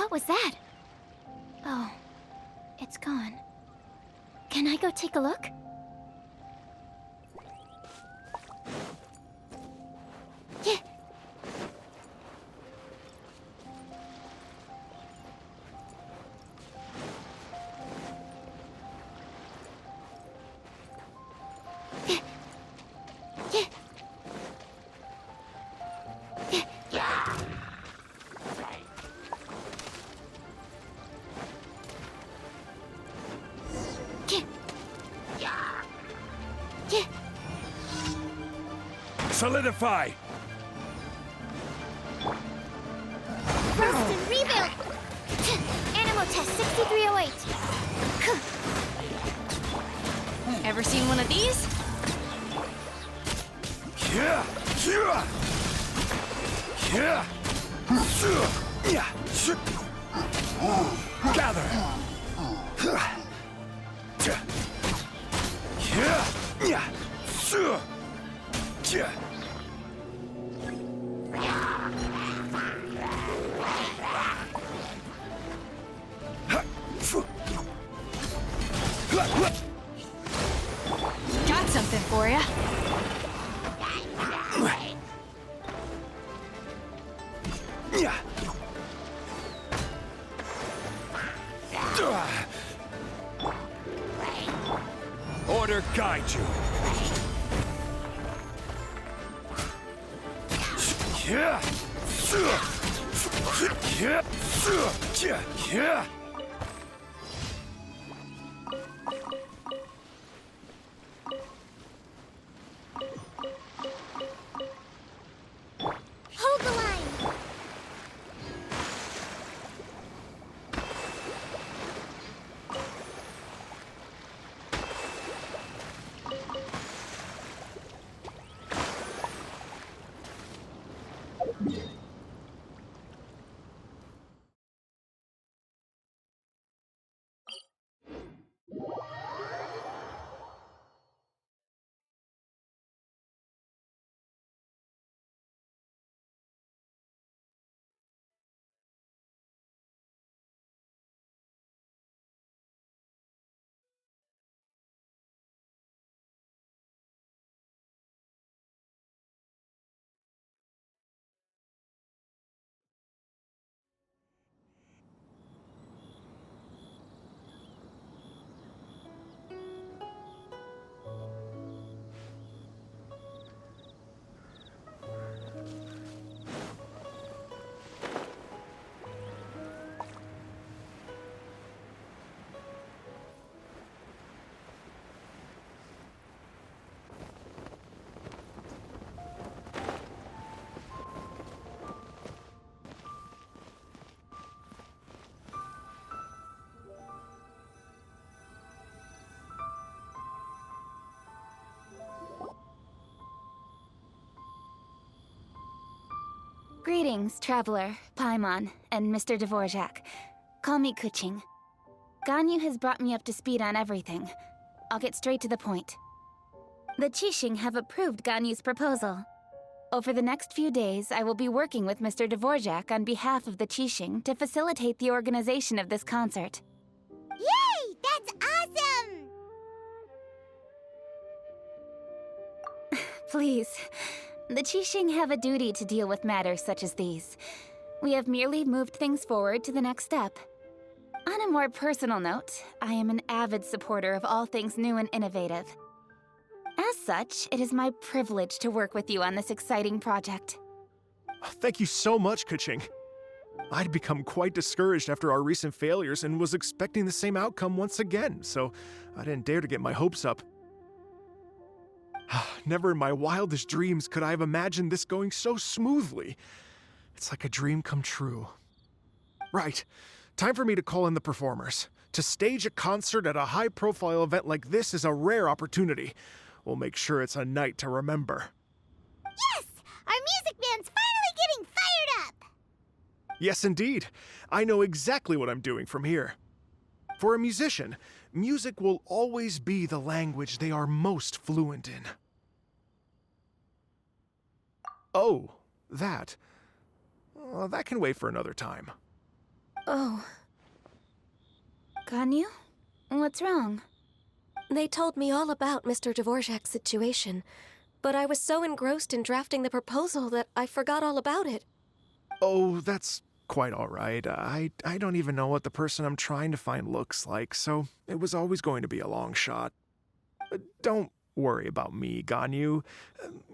What was that? Oh, it's gone. Can I go take a look? Yeah. Solidify! Burst and rebuild! Animal test 6308. Ever seen one of these? Gather! Got something for ya. Order guide you. Hold the line! Greetings, Traveler, Paimon, and Mr. Dvorak. Call me Kuching. Ganyu has brought me up to speed on everything. I'll get straight to the point. The Qixing have approved Ganyu's proposal. Over the next few days, I will be working with Mr. Dvorak on behalf of the Qixing to facilitate the organization of this concert. Yay! That's awesome! Please. The Qixing have a duty to deal with matters such as these. We have merely moved things forward to the next step. On a more personal note, I am an avid supporter of all things new and innovative. As such, it is my privilege to work with you on this exciting project. Thank you so much, Kuching. I'd become quite discouraged after our recent failures and was expecting the same outcome once again, so I didn't dare to get my hopes up. Never in my wildest dreams could I have imagined this going so smoothly. It's like a dream come true. Right. Time for me to call in the performers. To stage a concert at a high-profile event like this is a rare opportunity. We'll make sure it's a night to remember. Yes! Our music band's finally getting fired up! Yes, indeed. I know exactly what I'm doing from here. For a musician, music will always be the language they are most fluent in. Oh, that. That can wait for another time. Oh, Ganyu? What's wrong? they told me all about Mr. Dvorak's situation, but I was so engrossed in drafting the proposal that I forgot all about it. Oh, that's quite all right. I don't even know what the person I'm trying to find looks like, so it was always going to be a long shot. Don't worry about me, Ganyu.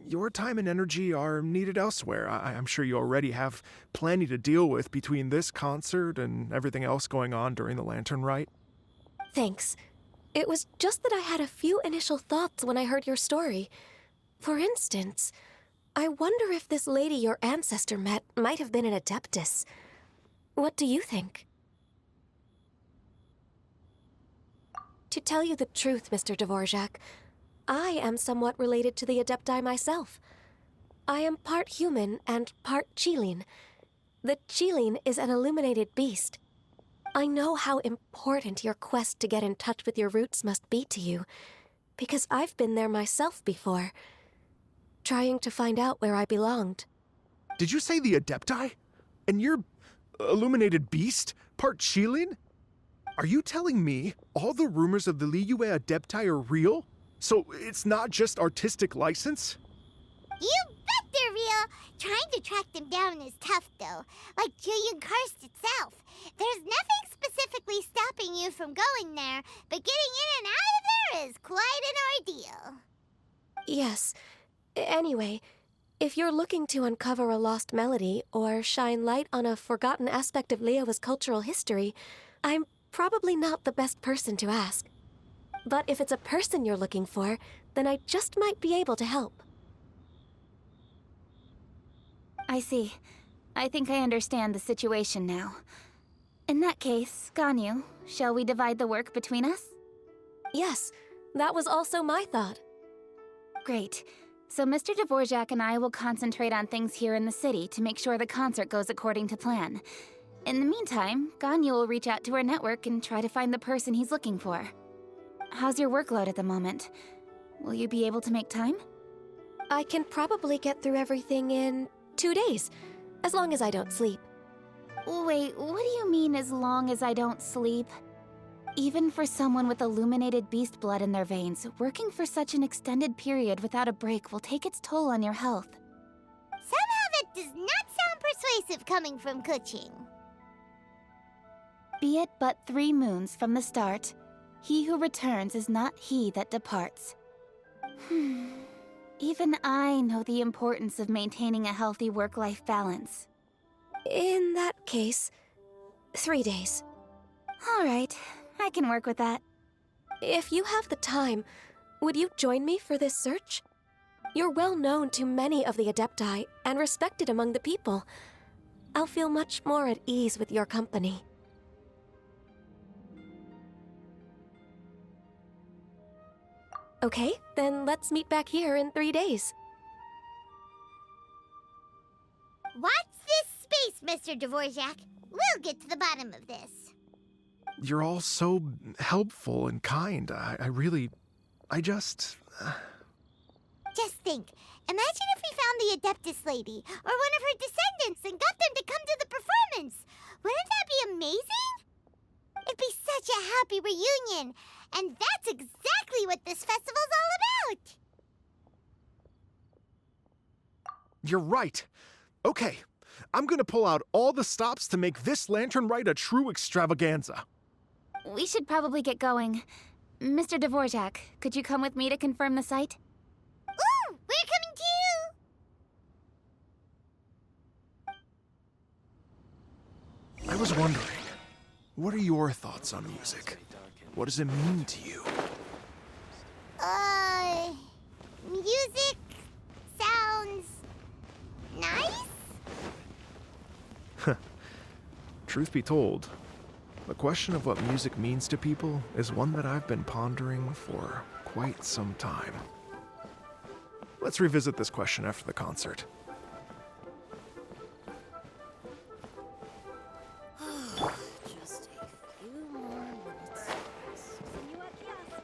Your time and energy are needed elsewhere. I'm sure you already have plenty to deal with between this concert and everything else going on during the Lantern Rite. Thanks. It was just that I had a few initial thoughts when I heard your story. For instance, I wonder if this lady your ancestor met might have been an Adeptus. What do you think? To tell you the truth, Mr. Dvorak, I am somewhat related to the Adepti myself. I am part human and part Qilin. The Qilin is an illuminated beast. I know how important your quest to get in touch with your roots must be to you, because I've been there myself before, trying to find out where I belonged. Did you say the Adepti? And you're illuminated beast? Part Qilin? Are you telling me all the rumors of the Liyue Adepti are real? So it's not just artistic license? You bet they're real! Trying to track them down is tough, though. Like Julian Karst itself. There's nothing specifically stopping you from going there, but getting in and out of there is quite an ordeal. Yes. Anyway, if you're looking to uncover a lost melody or shine light on a forgotten aspect of Liyue's cultural history, I'm probably not the best person to ask. But if it's a person you're looking for, then I just might be able to help. I see. I think I understand the situation now. In that case, Ganyu, shall we divide the work between us? Yes, that was also my thought. Great. So Mr. Dvorak and I will concentrate on things here in the city to make sure the concert goes according to plan. In the meantime, Ganyu will reach out to our network and try to find the person he's looking for. How's your workload at the moment? Will you be able to make time? I can probably get through everything in 2 days, as long as I don't sleep. Wait, what do you mean as long as I don't sleep? Even for someone with illuminated beast blood in their veins, working for such an extended period without a break will take its toll on your health. Somehow that does not sound persuasive coming from Kuching. Be it but 3 moons from the start, he who returns is not he that departs. Even I know the importance of maintaining a healthy work-life balance. In that case, 3 days. All right, I can work with that. If you have the time, would you join me for this search? You're well known to many of the Adepti and respected among the people. I'll feel much more at ease with your company. Okay, then let's meet back here in 3 days. Watch this space, Mr. Dvorak. We'll get to the bottom of this. You're all so helpful and kind. I just... Just think. Imagine if we found the Adeptus lady, or one of her descendants, and got them to come to the performance. Wouldn't that be amazing? It'd be such a happy reunion. And that's exactly what this festival's all about. You're right. Okay, I'm gonna pull out all the stops to make this Lantern Rite a true extravaganza. We should probably get going. Mr. Dvorak, could you come with me to confirm the site? Ooh, we're coming too! I was wondering, what are your thoughts on music? What does it mean to you? Music sounds nice? Truth be told, the question of what music means to people is one that I've been pondering for quite some time. Let's revisit this question after the concert. Just a few more minutes. You at kiosk.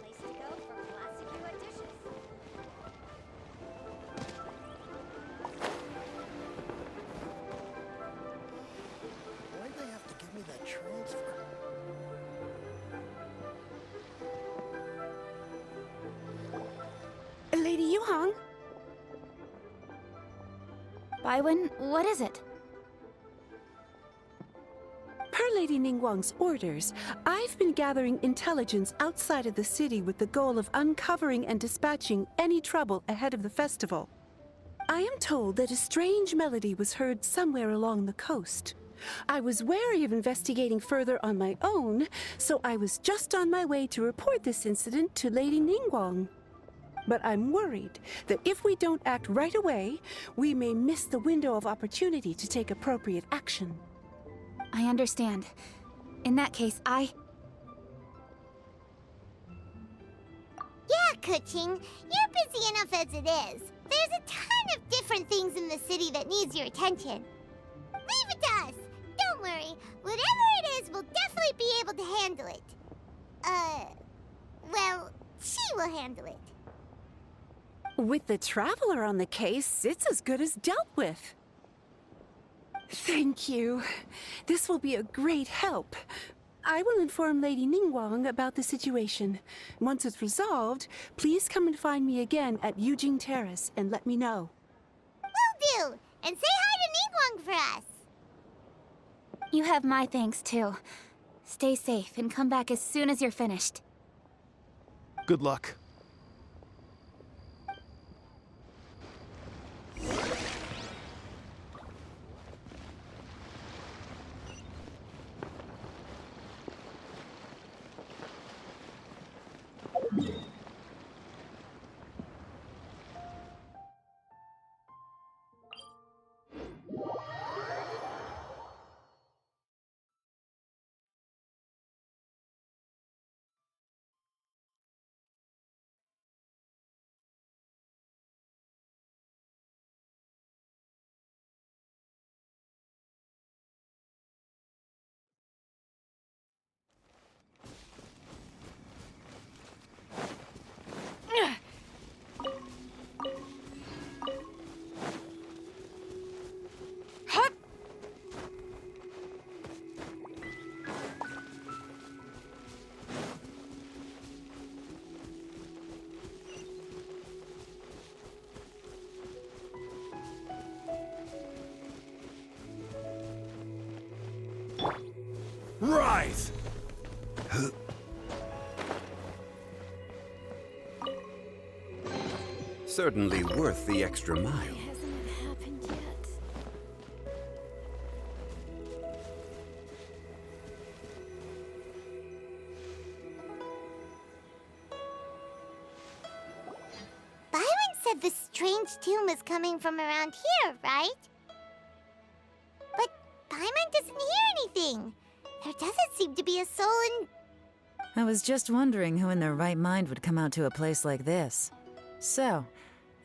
Place to go for classic UI dishes. Why'd they have to Yuhong. Baiwen, what is it? Per Lady Ningguang's orders, I've been gathering intelligence outside of the city with the goal of uncovering and dispatching any trouble ahead of the festival. I am told that a strange melody was heard somewhere along the coast. I was wary of investigating further on my own, so I was just on my way to report this incident to Lady Ningguang. But I'm worried that if we don't act right away, we may miss the window of opportunity to take appropriate action. I understand. In that case, Yeah, Kuching, you're busy enough as it is. There's a ton of different things in the city that needs your attention. Leave it to us. Don't worry. Whatever it is, we'll definitely be able to handle it. Well, she will handle it. With the Traveler on the case, it's as good as dealt with. Thank you. This will be a great help. I will inform Lady Ningguang about the situation. Once it's resolved, please come and find me again at Yujing Terrace and let me know. Will do. And say hi to Ningguang for us. you have my thanks too. Stay safe and come back as soon as you're finished. Good luck. Rise! Certainly worth the extra mile. Hasn't it happened yet? Byron said the strange tomb is coming from around here, right? But Paimon doesn't hear anything. There doesn't seem to be a soul in... I was just wondering who in their right mind would come out to a place like this. So,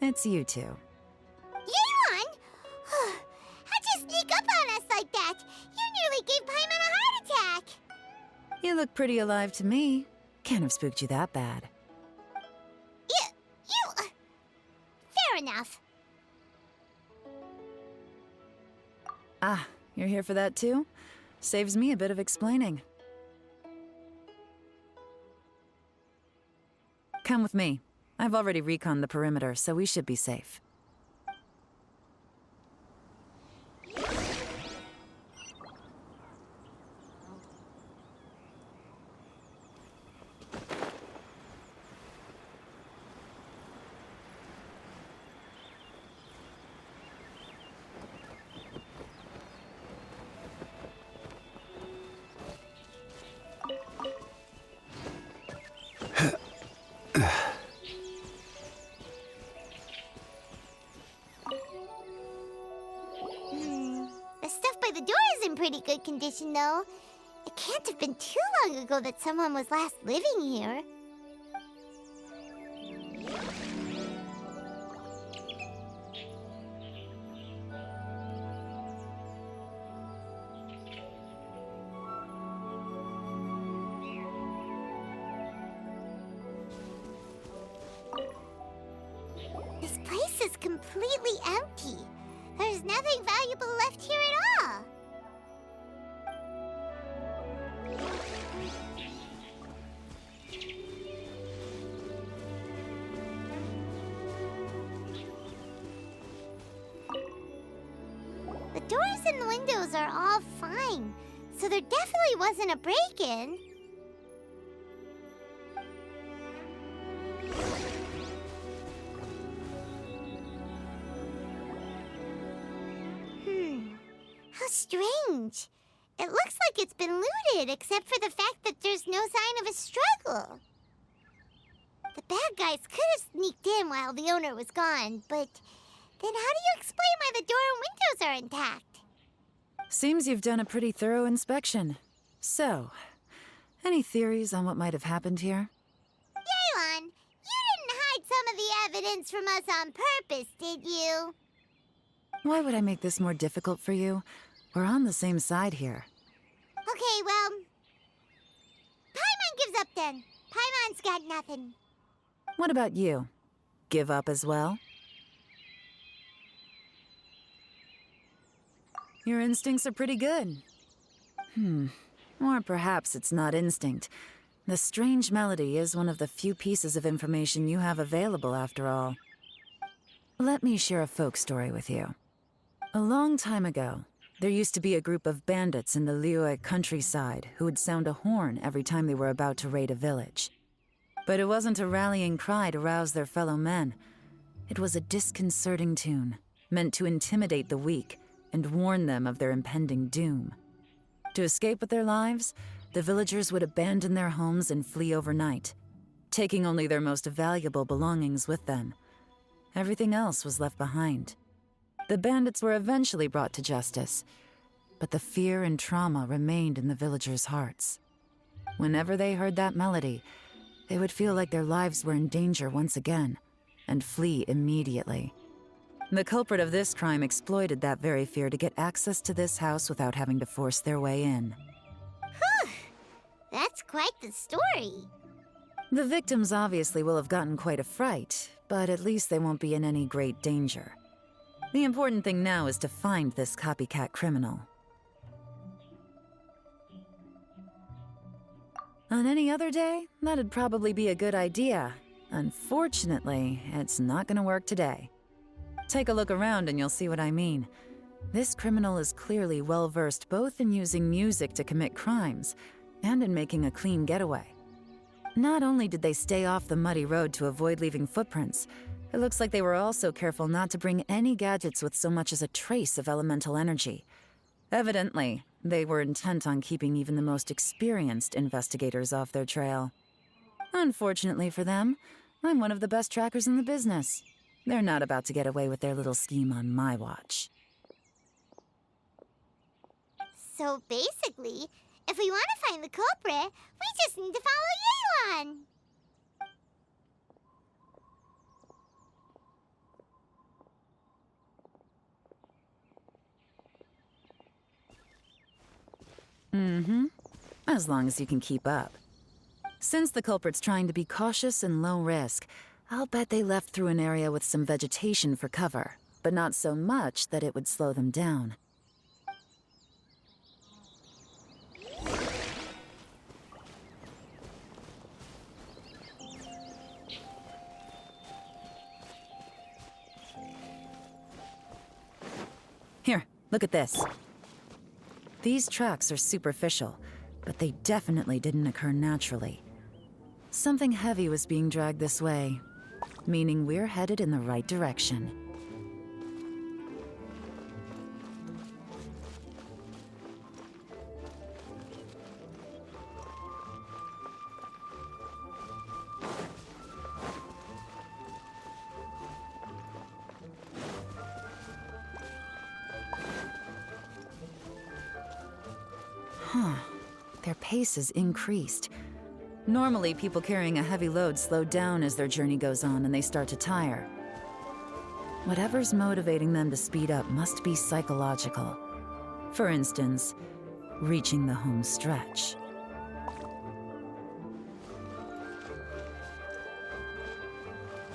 it's you two. Yuan! How'd you sneak up on us like that? You nearly gave Paimon a heart attack! You look pretty alive to me. Can't have spooked you that bad. Fair enough. Ah, you're here for that too? Saves me a bit of explaining. Come with me. I've already reconned the perimeter, so we should be safe. The stuff by the door is in pretty good condition, though. It can't have been too long ago that someone was last living here. This place is completely empty. There's nothing valuable left here at all. and the windows are all fine, so there definitely wasn't a break-in. How strange. It looks like it's been looted, except for the fact that there's no sign of a struggle. The bad guys could have sneaked in while the owner was gone, but then how do you explain why the door and windows are intact? Seems you've done a pretty thorough inspection. So, any theories on what might have happened here? Yelan, you didn't hide some of the evidence from us on purpose, did you? Why would I make this more difficult for you? We're on the same side here. Okay, well, Paimon gives up then. Paimon's got nothing. What about you? Give up as well? Your instincts are pretty good. Or perhaps it's not instinct. The strange melody is one of the few pieces of information you have available, after all. Let me share a folk story with you. A long time ago, there used to be a group of bandits in the Liyue countryside who would sound a horn every time they were about to raid a village. But it wasn't a rallying cry to rouse their fellow men. It was a disconcerting tune, meant to intimidate the weak and warn them of their impending doom. To escape with their lives, the villagers would abandon their homes and flee overnight, taking only their most valuable belongings with them. Everything else was left behind. The bandits were eventually brought to justice, but the fear and trauma remained in the villagers' hearts. Whenever they heard that melody, they would feel like their lives were in danger once again, and flee immediately. The culprit of this crime exploited that very fear to get access to this house without having to force their way in. That's quite the story. The victims obviously will have gotten quite a fright, but at least they won't be in any great danger. The important thing now is to find this copycat criminal. On any other day, that'd probably be a good idea. Unfortunately, it's not gonna work today. Take a look around and you'll see what I mean. This criminal is clearly well-versed both in using music to commit crimes and in making a clean getaway. Not only did they stay off the muddy road to avoid leaving footprints, it looks like they were also careful not to bring any gadgets with so much as a trace of elemental energy. Evidently, they were intent on keeping even the most experienced investigators off their trail. Unfortunately for them, I'm one of the best trackers in the business. They're not about to get away with their little scheme on my watch. So basically, if we want to find the culprit, we just need to follow Yelan. As long as you can keep up. Since the culprit's trying to be cautious and low risk, I'll bet they left through an area with some vegetation for cover, but not so much that it would slow them down. Here, look at this. These tracks are superficial, but they definitely didn't occur naturally. Something heavy was being dragged this way, meaning we're headed in the right direction. Their pace is increased. Normally, people carrying a heavy load slow down as their journey goes on and they start to tire. Whatever's motivating them to speed up must be psychological. For instance, reaching the home stretch.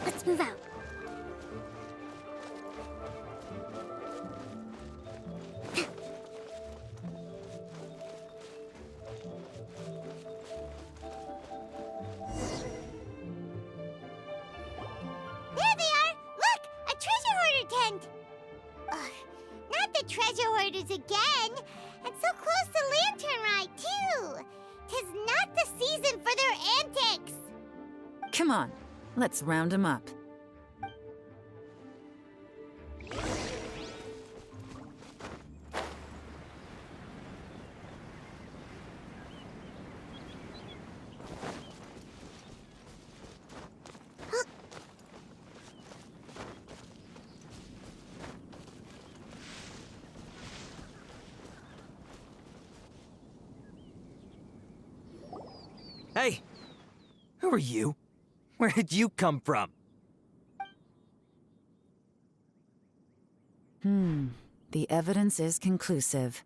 Let's move out. once again! And so close to Lantern Ride, too! 'Tis not the season for their antics! Come on, let's round 'em up. Hey! Who are you? Where did you come from? The evidence is conclusive.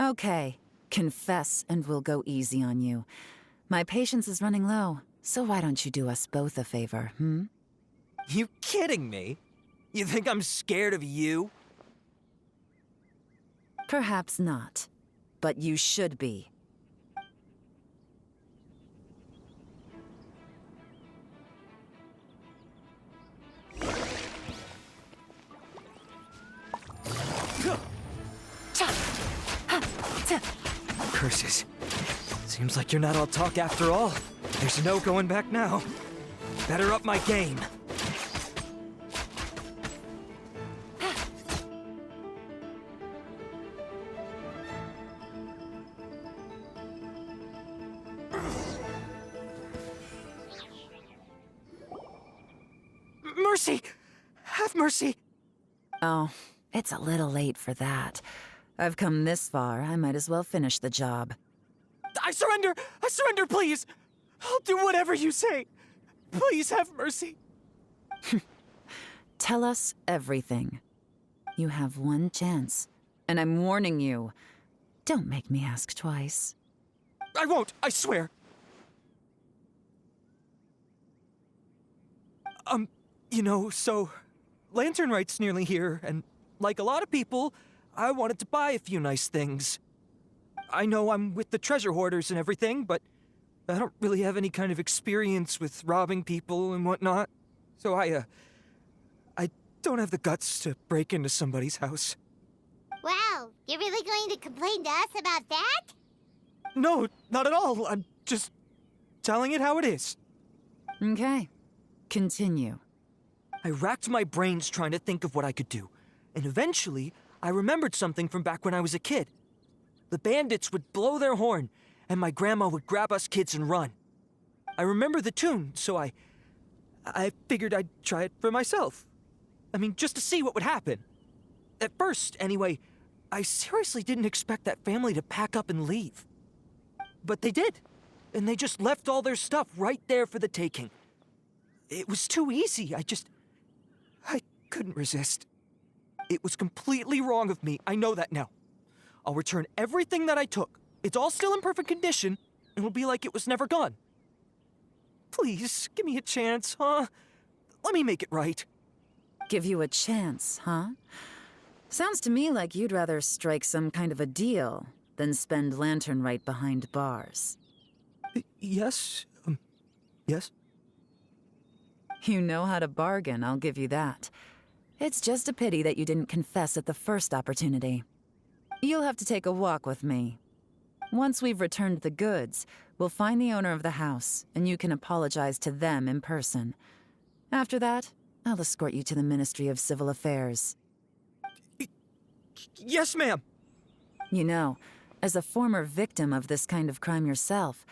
Okay, confess and we'll go easy on you. My patience is running low, so why don't you do us both a favor, You kidding me? You think I'm scared of you? Perhaps not, but you should be. Curses. Seems like you're not all talk after all. There's no going back now. Better up my game. Mercy! Have mercy! Oh, it's a little late for that. I've come this far, I might as well finish the job. I surrender! I surrender, please! I'll do whatever you say. Please have mercy. Tell us everything. You have one chance, and I'm warning you. Don't make me ask twice. I won't, I swear. You know, so Lantern Right's nearly here, and like a lot of people, I wanted to buy a few nice things. I know I'm with the treasure hoarders and everything, but I don't really have any kind of experience with robbing people and whatnot. So I don't have the guts to break into somebody's house. Wow, you're really going to complain to us about that? No, not at all. I'm just telling it how it is. Okay, continue. I racked my brains trying to think of what I could do, and eventually, I remembered something from back when I was a kid. The bandits would blow their horn, and my grandma would grab us kids and run. I remember the tune, so I figured I'd try it for myself. I mean, just to see what would happen. At first, anyway, I seriously didn't expect that family to pack up and leave. But they did, and they just left all their stuff right there for the taking. It was too easy, I couldn't resist. It was completely wrong of me, I know that now. I'll return everything that I took. It's all still in perfect condition, and it'll be like it was never gone. Please, give me a chance, huh? Let me make it right. Give you a chance, huh? Sounds to me like you'd rather strike some kind of a deal than spend Lantern Right behind bars. Yes? Yes? You know how to bargain, I'll give you that. It's just a pity that you didn't confess at the first opportunity. You'll have to take a walk with me. Once we've returned the goods, we'll find the owner of the house, and you can apologize to them in person. After that, I'll escort you to the Ministry of Civil Affairs. Yes, ma'am! You know, as a former victim of this kind of crime yourself,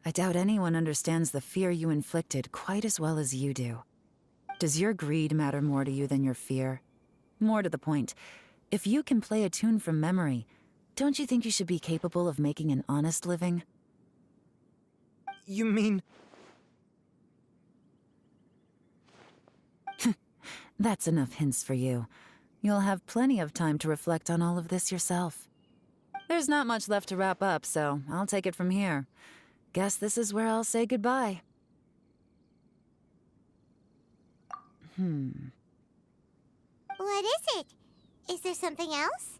I doubt anyone understands the fear you inflicted quite as well as you do. Does your greed matter more to you than your fear? More to the point, if you can play a tune from memory, don't you think you should be capable of making an honest living? You mean... That's enough hints for you. You'll have plenty of time to reflect on all of this yourself. There's not much left to wrap up, so I'll take it from here. Guess this is where I'll say goodbye. What is it? Is there something else?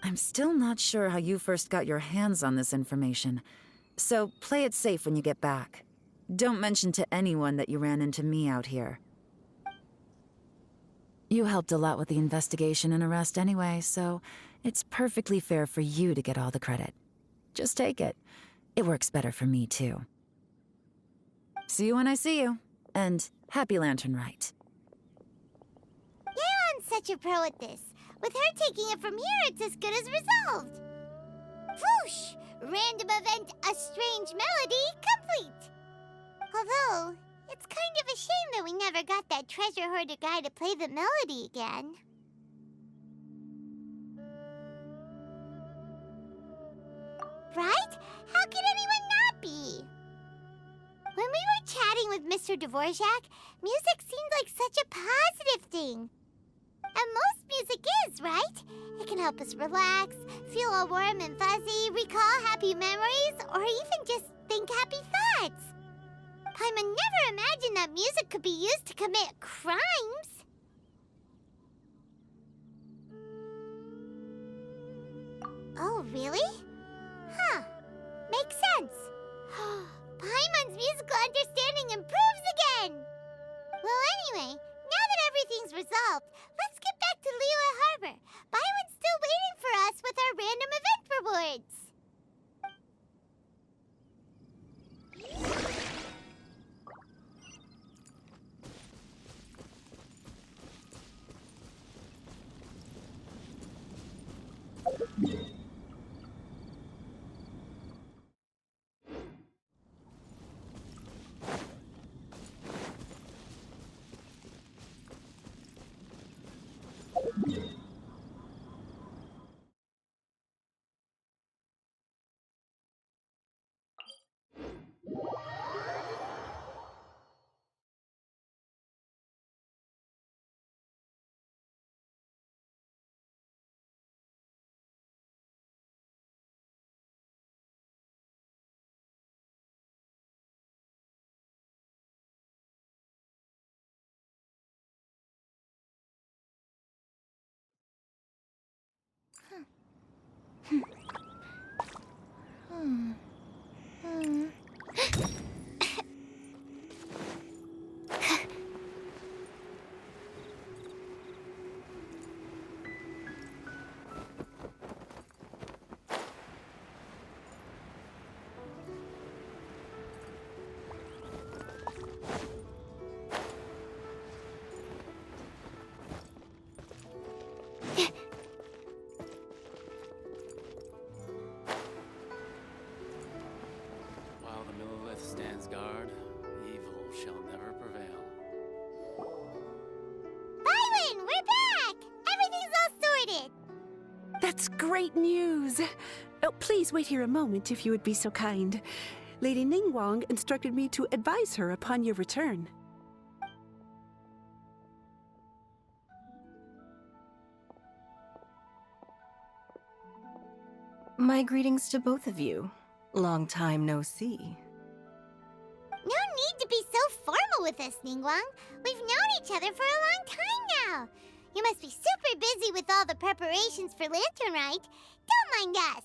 I'm still not sure how you first got your hands on this information, so play it safe when you get back. Don't mention to anyone that you ran into me out here. You helped a lot with the investigation and arrest anyway, so it's perfectly fair for you to get all the credit. Just take it. It works better for me, too. See you when I see you. And happy Lantern Rite. Yeon's such a pro at this. With her taking it from here, it's as good as resolved. Whoosh! Random event, a strange melody, complete! Although, it's kind of a shame that we never got that treasure hoarder guy to play the melody again. Right? How could anyone not be? When we were chatting with Mr. Dvorak, music seemed like such a positive thing. And most music is, right? It can help us relax, feel all warm and fuzzy, recall happy memories, or even just think happy thoughts. Paimon never imagined that music could be used to commit crimes. Oh, really? Huh. Makes sense. Paimon's musical understanding improves again! Well, anyway, now that everything's resolved, let's get back to Liyue Harbor. Byron's still waiting for us with our random event rewards. While the Millilith stands guard, evil shall never prevail. Byron, we're back! Everything's all sorted! That's great news! Oh, please wait here a moment if you would be so kind. Lady Ningguang instructed me to advise her upon your return. My greetings to both of you. Long time no see. No need to be so formal with us, Ningguang. We've known each other for a long time now. You must be super busy with all the preparations for Lantern Rite. Don't mind us.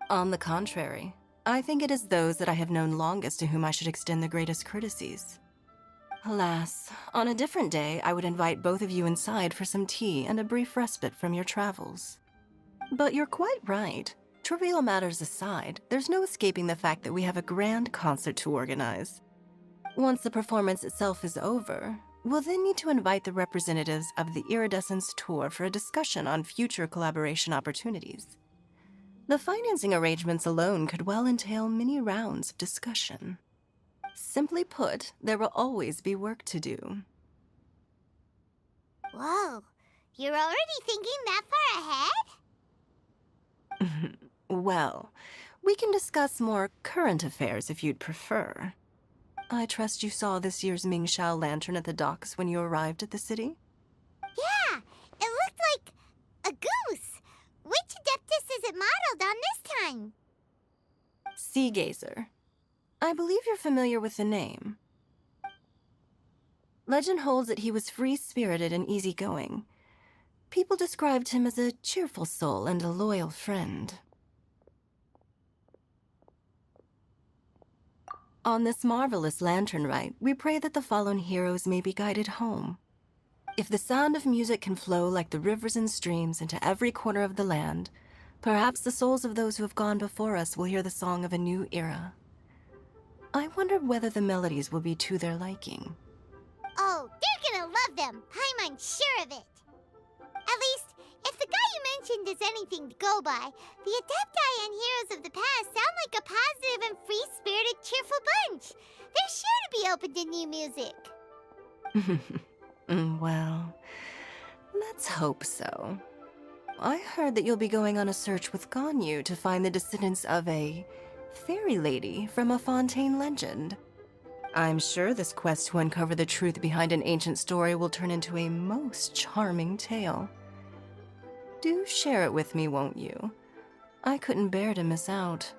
On the contrary, I think it is those that I have known longest to whom I should extend the greatest courtesies. Alas, on a different day, I would invite both of you inside for some tea and a brief respite from your travels. But you're quite right. Trivial matters aside, there's no escaping the fact that we have a grand concert to organize. Once the performance itself is over, we'll then need to invite the representatives of the Iridescence Tour for a discussion on future collaboration opportunities. The financing arrangements alone could well entail many rounds of discussion. Simply put, there will always be work to do. Whoa, you're already thinking that far ahead? Well, we can discuss more current affairs if you'd prefer. I trust you saw this year's Mingxiao lantern at the docks when you arrived at the city? Yeah, it looked like a goose. Which Adeptus is it modeled on this time? Sea Gazer. I believe you're familiar with the name. Legend holds that he was free-spirited and easygoing. People described him as a cheerful soul and a loyal friend. On this marvelous lantern rite, we pray that the fallen heroes may be guided home. If the sound of music can flow like the rivers and streams into every corner of the land, perhaps the souls of those who have gone before us will hear the song of a new era. I wonder whether the melodies will be to their liking. Oh, they're gonna love them. I'm sure of it. At least, if the guy you mentioned is anything to go by, the Adepti and Heroes of the Past sound like a positive and free-spirited, cheerful bunch. They're sure to be open to new music. Well, let's hope so. I heard that you'll be going on a search with Ganyu to find the descendants of a fairy lady from a Fontaine legend. I'm sure this quest to uncover the truth behind an ancient story will turn into a most charming tale. Do share it with me, won't you? I couldn't bear to miss out.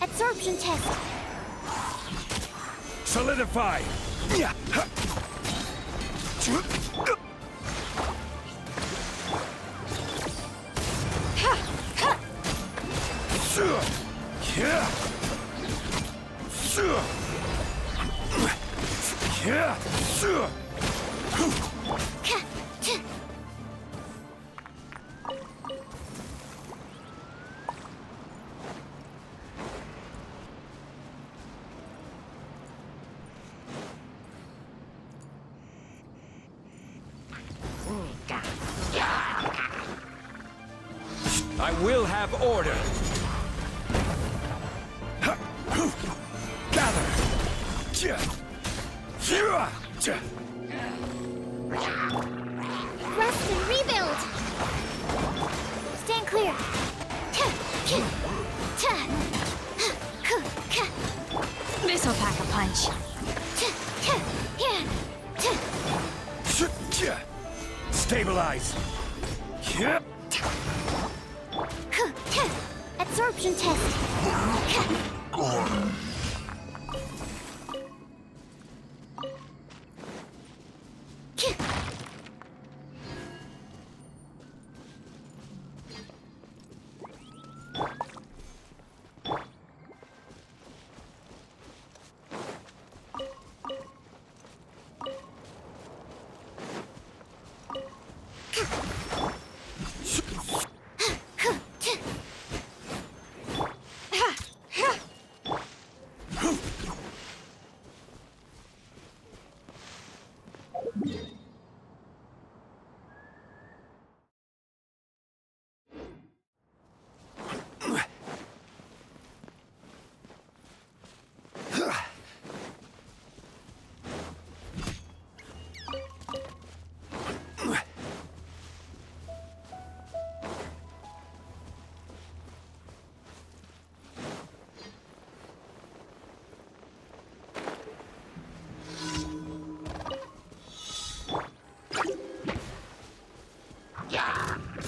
Absorption test. Solidify! I will have order. Gather. Rest and rebuild. Stand clear. This'll pack a punch. Stabilize. Absorption test.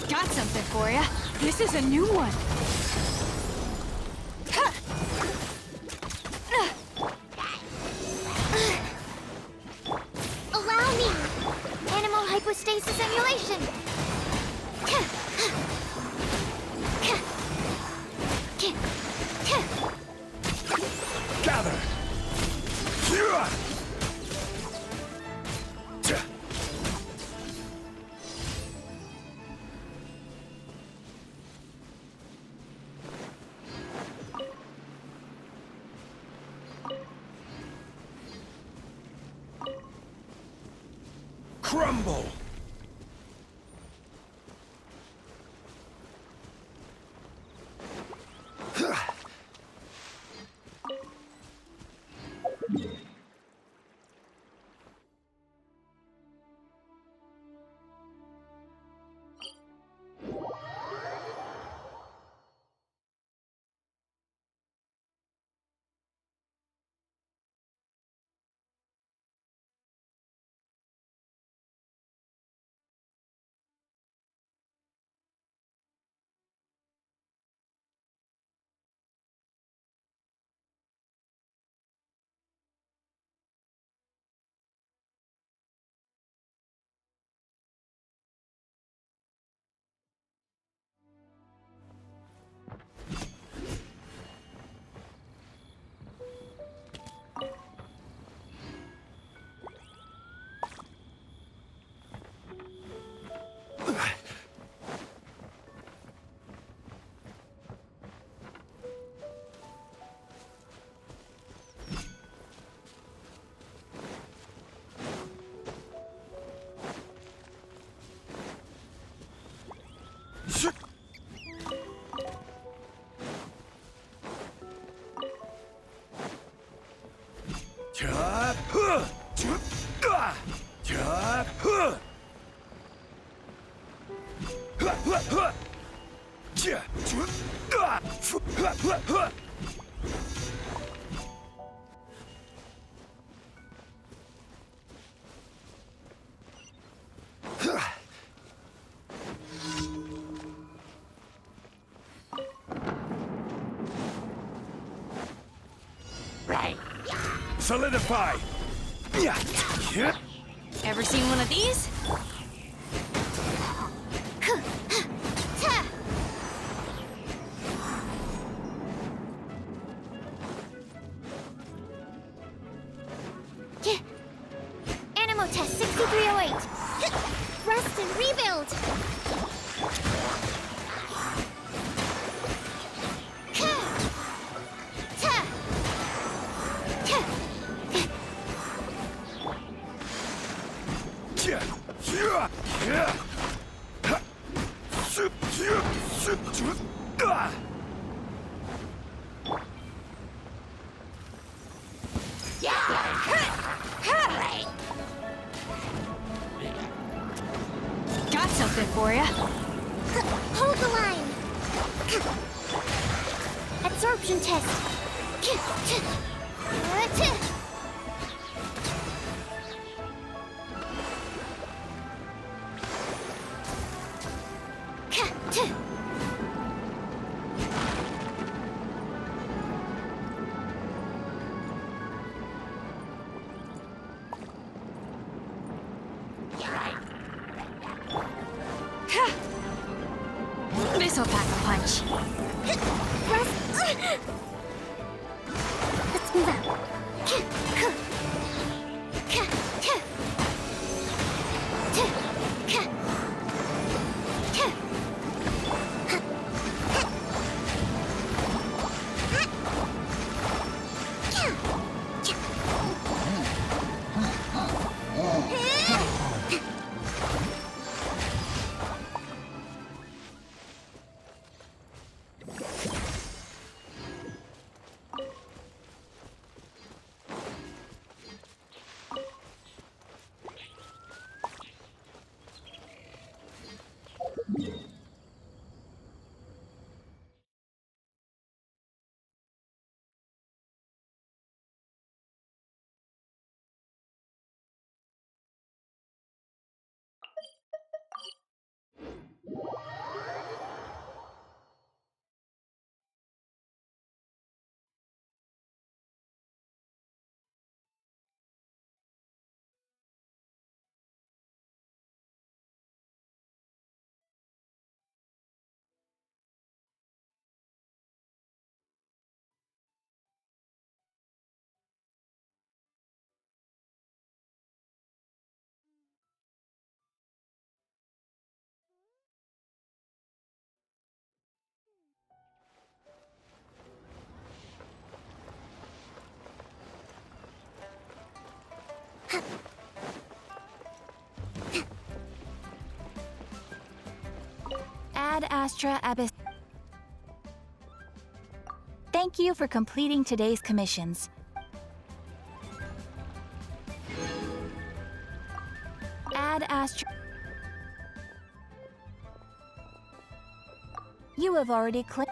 Got something for ya. This is a new one. Allow me! Animal hypostasis emulation! Gather! Crumble! Solidify! Ever seen one of these? Animo test 6308. Rest and rebuild. Got something for ya. Hold the line. Absorption test. This'll pack a punch. Let's move out. Ad Astra Abyss. Thank you for completing today's commissions. Ad Astra. You have already clicked.